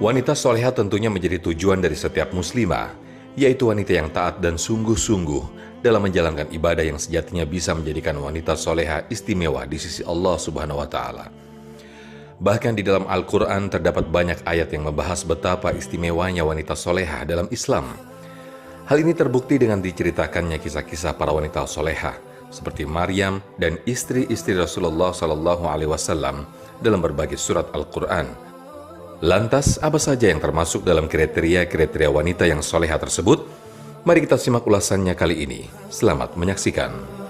Wanita soleha tentunya menjadi tujuan dari setiap muslimah, yaitu wanita yang taat dan sungguh-sungguh dalam menjalankan ibadah yang sejatinya bisa menjadikan wanita soleha istimewa di sisi Allah Subhanahu wa Ta'ala. Bahkan di dalam Al-Quran terdapat banyak ayat yang membahas betapa istimewanya wanita soleha dalam Islam. Hal ini terbukti dengan diceritakannya kisah-kisah para wanita soleha seperti Maryam dan istri-istri Rasulullah SAW dalam berbagai surat Al-Quran. Lantas, apa saja yang termasuk dalam kriteria-kriteria wanita yang soleha tersebut? Mari kita simak ulasannya kali ini. Selamat menyaksikan.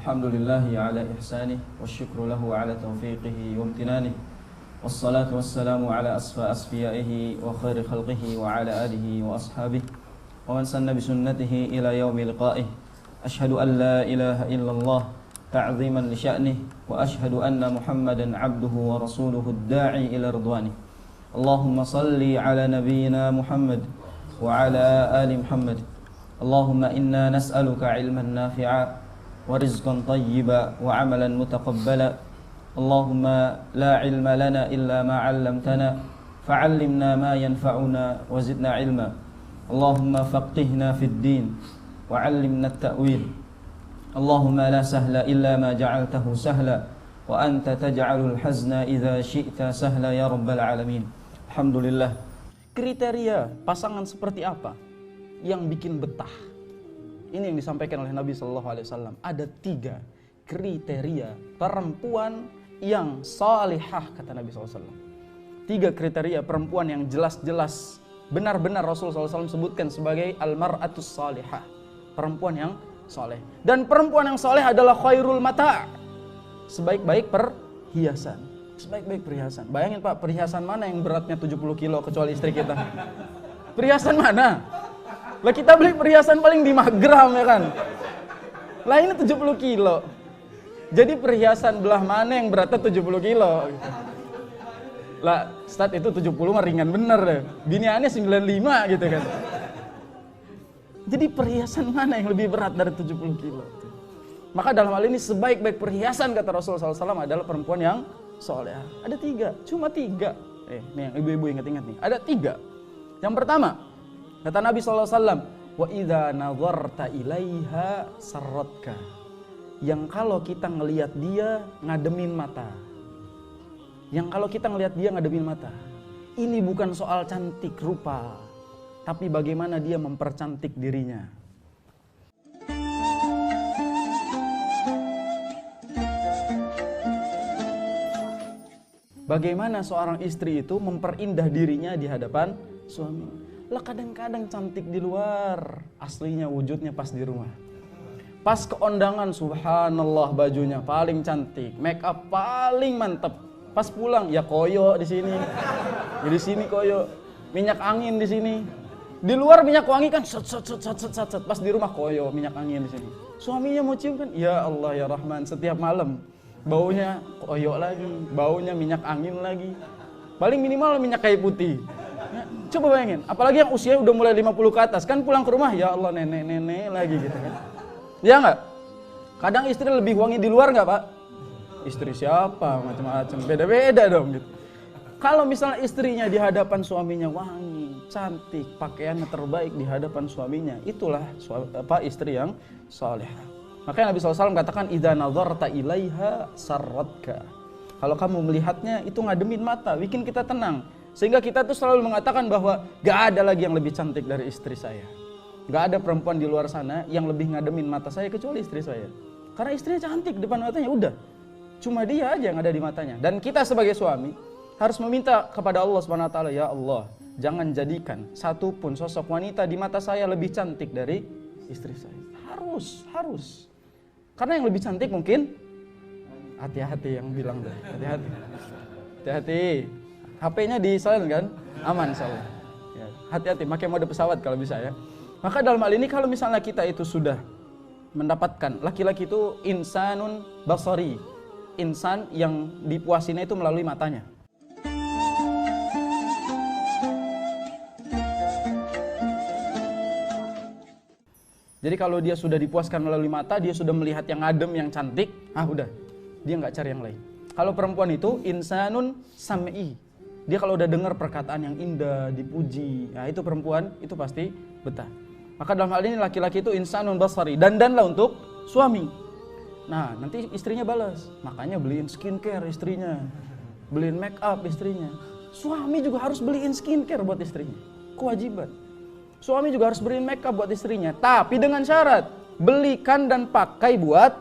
Alhamdulillahi ala ihsanih wasyukru lahu ala taufiqihi wa amtinanih wassalatu wassalamu ala asfiyaihi wa khairi khalqihi wa ala alihi wa ashabihi wa man sanna bisunnatihi ila yaumi liqa'ih. Ashhadu an la ilaha illallah ta'ziman li sya'nih wa ashhadu anna Muhammadan abduhu wa rasuluhu ad-da'i ila ridwanih. Allahumma salli ala nabiyyina Muhammad wa ala ali Muhammad. Allahumma inna nas'aluka ilman nafi'a ورزقا طيبا وعملا متقبلا اللهم لا علم لنا إلا ما علمتنا فعلمنا ما ينفعنا وزدنا علما اللهم فقهنا في الدين وعلمنا التأويل اللهم لا سهل إلا ما جعلته سهلا وأنت تجعل الحزن إذا شئت سهلا يا رب العالمين. Alhamdulillah. Kriteria pasangan seperti apa yang bikin betah? Ini yang disampaikan oleh Nabi SAW. Ada 3 kriteria perempuan yang salihah, kata Nabi SAW. 3 kriteria perempuan yang jelas-jelas benar-benar Rasulullah SAW sebutkan sebagai al-mar'atus salihah, perempuan yang soleh. Dan perempuan yang soleh adalah khairul mata', sebaik-baik perhiasan. Sebaik-baik perhiasan. Bayangin Pak, perhiasan mana yang beratnya 70 kilo kecuali istri kita? Perhiasan mana? Lah kita beli perhiasan paling 5 gram ya kan. Lah ini 70 kilo. Jadi perhiasan belah mana yang beratnya 70 kilo gitu. Lah Ustaz itu 70 mah ringan bener deh. Biniannya 95 gitu kan. Jadi perhiasan mana yang lebih berat dari 70 kilo? Maka dalam hal ini sebaik-baik perhiasan kata Rasulullah SAW adalah perempuan yang soleh. Ada 3, cuma 3. Nih yang ibu-ibu ingat-ingat nih. Ada 3. Yang pertama, kata Nabi SAW, wa idza nazarta ilaiha sarratka. Yang kalau kita ngelihat dia ngademin mata. Yang kalau kita ngelihat dia ngademin mata. Ini bukan soal cantik rupa, tapi bagaimana dia mempercantik dirinya. Bagaimana seorang istri itu memperindah dirinya di hadapan suami. Lah kadang-kadang cantik di luar, aslinya wujudnya pas di rumah. Pas keondangan subhanallah bajunya paling cantik, make up paling mantep. Pas pulang ya koyo di sini. Ya di sini koyo, minyak angin di sini. Di luar minyak wangi kan set. Pas di rumah koyo, minyak angin di sini. Suaminya mau cium kan, ya Allah ya Rahman, setiap malam baunya koyo lagi, baunya minyak angin lagi. Paling minimal minyak kayu putih. Ya, coba bayangin, apalagi yang usia udah mulai 50 ke atas, kan pulang ke rumah, ya Allah nenek-nenek lagi gitu kan. Ya enggak? Kadang istri lebih wangi di luar enggak Pak? Istri siapa? Macam-macam, beda-beda dong gitu. Kalau misalnya istrinya di hadapan suaminya wangi, cantik, pakaiannya terbaik di hadapan suaminya, itulah istri yang salihah. Makanya Nabi SAW katakan, idza nazarta ilaiha sarratka. Kalau kamu melihatnya, itu ngademin mata, bikin kita tenang. Sehingga kita tuh selalu mengatakan bahwa gak ada lagi yang lebih cantik dari istri saya. Gak ada perempuan di luar sana yang lebih ngademin mata saya kecuali istri saya. Karena istrinya cantik depan matanya, udah. Cuma dia aja yang ada di matanya. Dan kita sebagai suami harus meminta kepada Allah SWT, ya Allah, jangan jadikan satupun sosok wanita di mata saya lebih cantik dari istri saya. Harus. Karena yang lebih cantik mungkin, hati-hati yang bilang deh, hati-hati. HP-nya di silent kan? Aman insyaallah. Ya, hati-hati, pakai mode pesawat kalau bisa ya. Maka dalam hal ini kalau misalnya kita itu sudah mendapatkan laki-laki itu insanun basari, insan yang dipuasinya itu melalui matanya. Jadi kalau dia sudah dipuaskan melalui mata, dia sudah melihat yang adem, yang cantik, udah, dia nggak cari yang lain. Kalau perempuan itu insanun sam'i, dia kalau udah dengar perkataan yang indah, dipuji, itu perempuan itu pasti betah. Maka dalam hal ini laki-laki itu insanun basari, dandanlah untuk suami. Nah, nanti istrinya balas, makanya beliin skincare istrinya, beliin make up istrinya. Suami juga harus beliin skincare buat istrinya, kewajiban. Suami juga harus beliin make up buat istrinya, tapi dengan syarat belikan dan pakai buat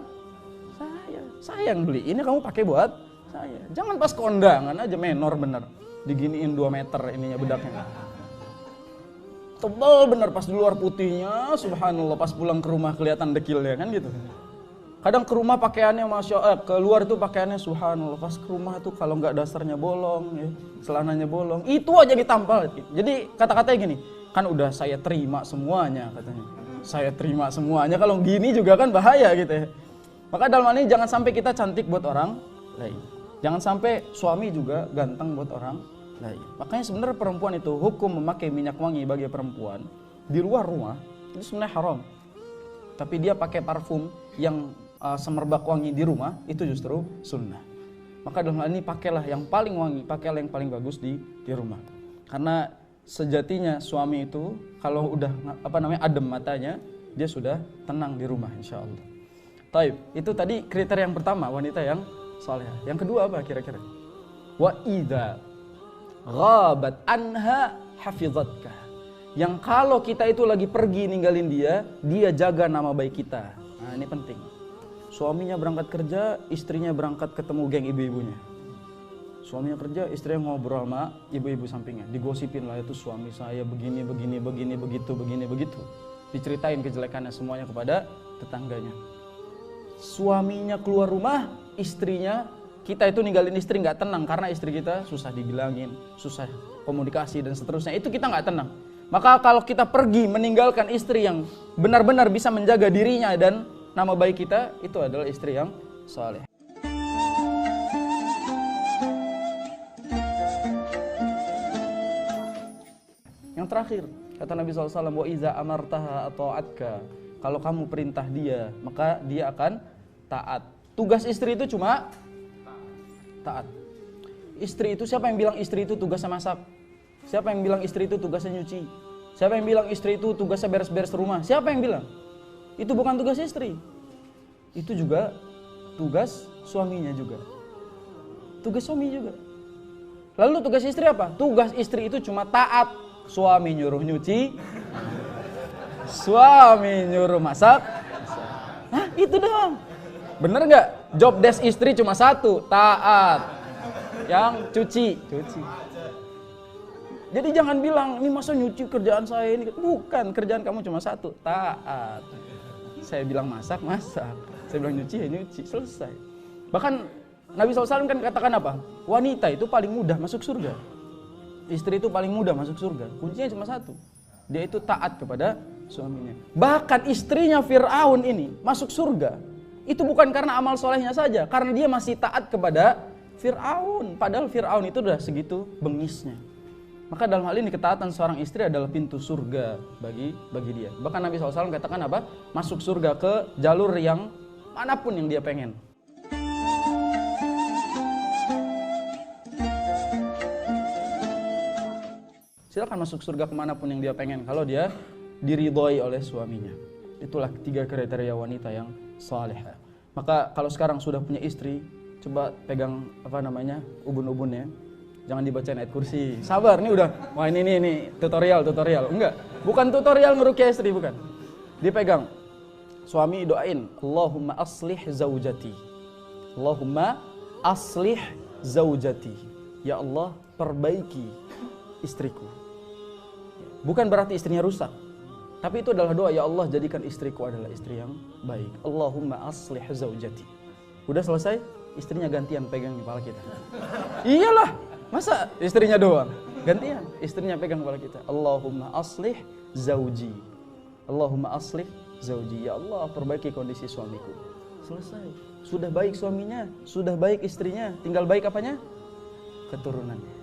saya. Saya yang beli ini, kamu pakai buat saya. Jangan pas kondangan aja menor bener, diginiin 2 meter ininya bedaknya. Tebal bener pas di luar putihnya, subhanallah, pas pulang ke rumah kelihatan dekilnya kan gitu. Kadang ke rumah pakaiannya keluar itu pakaiannya subhanallah, pas ke rumah itu kalau nggak dasarnya bolong, ya, celananya bolong, itu aja ditampal. Jadi kata-katanya gini, kan udah saya terima semuanya katanya. Saya terima semuanya, kalau gini juga kan bahaya gitu ya. Maka dalam hal ini jangan sampai kita cantik buat orang lain. Jangan sampai suami juga ganteng buat orang lain. Makanya sebenarnya perempuan itu hukum memakai minyak wangi bagi perempuan di luar rumah itu sebenarnya haram. Tapi dia pakai parfum yang semerbak wangi di rumah itu justru sunnah. Maka dalam hal ini pakailah yang paling wangi, pakailah yang paling bagus di rumah. Karena sejatinya suami itu kalau udah adem matanya, dia sudah tenang di rumah insyaallah. Taib, itu tadi kriteria yang pertama, wanita yang salihah. Yang kedua apa kira-kira? Wa idza ghabat anha hafizatka. Yang kalau kita itu lagi pergi ninggalin dia, dia jaga nama baik kita. Nah, ini penting. Suaminya berangkat kerja, istrinya berangkat ketemu geng ibu-ibunya. Suaminya kerja, istrinya ngobrol sama ibu-ibu sampingnya. Digosipin lah, itu suami saya begini, begitu. Diceritain kejelekannya semuanya kepada tetangganya. Suaminya keluar rumah, istrinya, kita itu ninggalin istri nggak tenang karena istri kita susah dibilangin, susah komunikasi dan seterusnya. Itu kita nggak tenang. Maka kalau kita pergi meninggalkan istri yang benar-benar bisa menjaga dirinya dan nama baik kita, itu adalah istri yang saleh. Yang terakhir, kata Nabi SAW, wa iza amartaha ata'atka. Kalau kamu perintah dia, maka dia akan taat. Tugas istri itu cuma taat. Istri itu, siapa yang bilang istri itu tugasnya masak? Siapa yang bilang istri itu tugasnya nyuci? Siapa yang bilang istri itu tugasnya beres-beres rumah? Siapa yang bilang? Itu bukan tugas istri. Itu juga tugas suaminya juga. Tugas suami juga. Lalu tugas istri apa? Tugas istri itu cuma taat. Suami nyuruh nyuci, suami nyuruh masak. Itu doang. Bener nggak? Job desk istri cuma satu, taat. Yang cuci. Jadi jangan bilang, ini masa nyuci kerjaan saya ini. Bukan, kerjaan kamu cuma satu, taat. Saya bilang masak. Saya bilang nyuci, ya nyuci. Selesai. Bahkan Nabi SAW kan katakan apa? Wanita itu paling mudah masuk surga. Istri itu paling mudah masuk surga. Kuncinya cuma satu. Dia itu taat kepada suaminya. Bahkan istrinya Fir'aun ini masuk surga. Itu bukan karena amal solehnya saja. Karena dia masih taat kepada Fir'aun. Padahal Fir'aun itu udah segitu bengisnya. Maka dalam hal ini ketaatan seorang istri adalah pintu surga bagi dia. Bahkan Nabi SAW katakan apa? Masuk surga ke jalur yang manapun yang dia pengen. Silakan masuk surga kemanapun yang dia pengen kalau dia diridhoi oleh suaminya. Itulah 3 kriteria wanita yang salihah. Maka kalau sekarang sudah punya istri, coba pegang ubun-ubunnya. Jangan dibacain ayat kursi. Sabar, ini udah. Wah ini tutorial. Enggak. Bukan tutorial ngeruqyah istri, bukan. Dipegang. Suami doain, Allahumma aslih zaujati. Allahumma aslih zaujati. Ya Allah, perbaiki istriku. Bukan berarti istrinya rusak. Tapi itu adalah doa, ya Allah jadikan istriku adalah istri yang baik. Allahumma aslih zaujati. Udah selesai, istrinya gantian pegang kepala kita. Iyalah, masa istrinya doang? Gantian, istrinya pegang kepala kita. Allahumma aslih zauji. Allahumma aslih zauji. Ya Allah, perbaiki kondisi suamiku. selesai. Sudah baik suaminya, sudah baik istrinya, tinggal baik apanya? Keturunannya.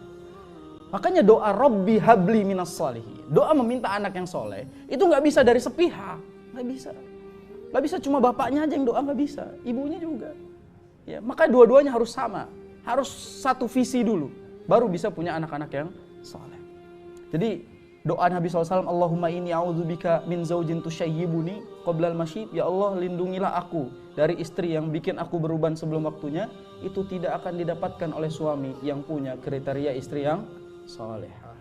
Makanya doa Rabbi habli minas sholihin, doa meminta anak yang soleh, itu nggak bisa dari sepihak, nggak bisa. Nggak bisa cuma bapaknya aja yang doa, nggak bisa, ibunya juga. Ya, maka dua-duanya harus sama, harus satu visi dulu, baru bisa punya anak-anak yang soleh. Jadi doa Nabi SAW, Allahumma inni a'udzubika min zaujin tusyayyibuni qoblal masyib. Ya Allah, lindungilah aku dari istri yang bikin aku beruban sebelum waktunya. Itu tidak akan didapatkan oleh suami yang punya kriteria istri yang solehah.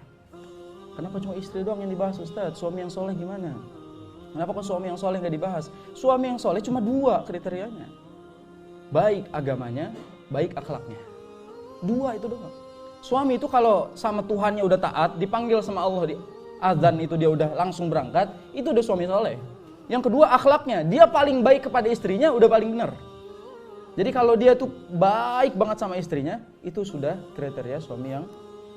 Kenapa cuma istri doang yang dibahas, Ustaz? Suami yang soleh gimana? Kenapa kok suami yang soleh nggak dibahas? Suami yang soleh cuma 2 kriterianya. Baik agamanya, baik akhlaknya. 2 itu doang. Suami itu kalau sama Tuhannya udah taat, dipanggil sama Allah di azan itu dia udah langsung berangkat, itu udah suami soleh. Yang kedua akhlaknya, dia paling baik kepada istrinya, udah paling benar. Jadi kalau dia tuh baik banget sama istrinya, itu sudah kriteria suami yang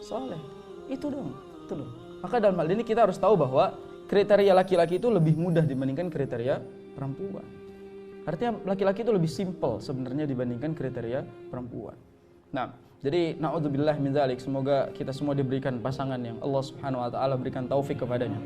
soleh. Itu dong, itu dong. Maka dalam hal ini kita harus tahu bahwa kriteria laki-laki itu lebih mudah dibandingkan kriteria perempuan. Artinya laki-laki itu lebih simple sebenarnya dibandingkan kriteria perempuan. Nah, jadi naudzubillah min dzalik, semoga kita semua diberikan pasangan yang Allah Subhanahu wa taala berikan taufik kepadanya.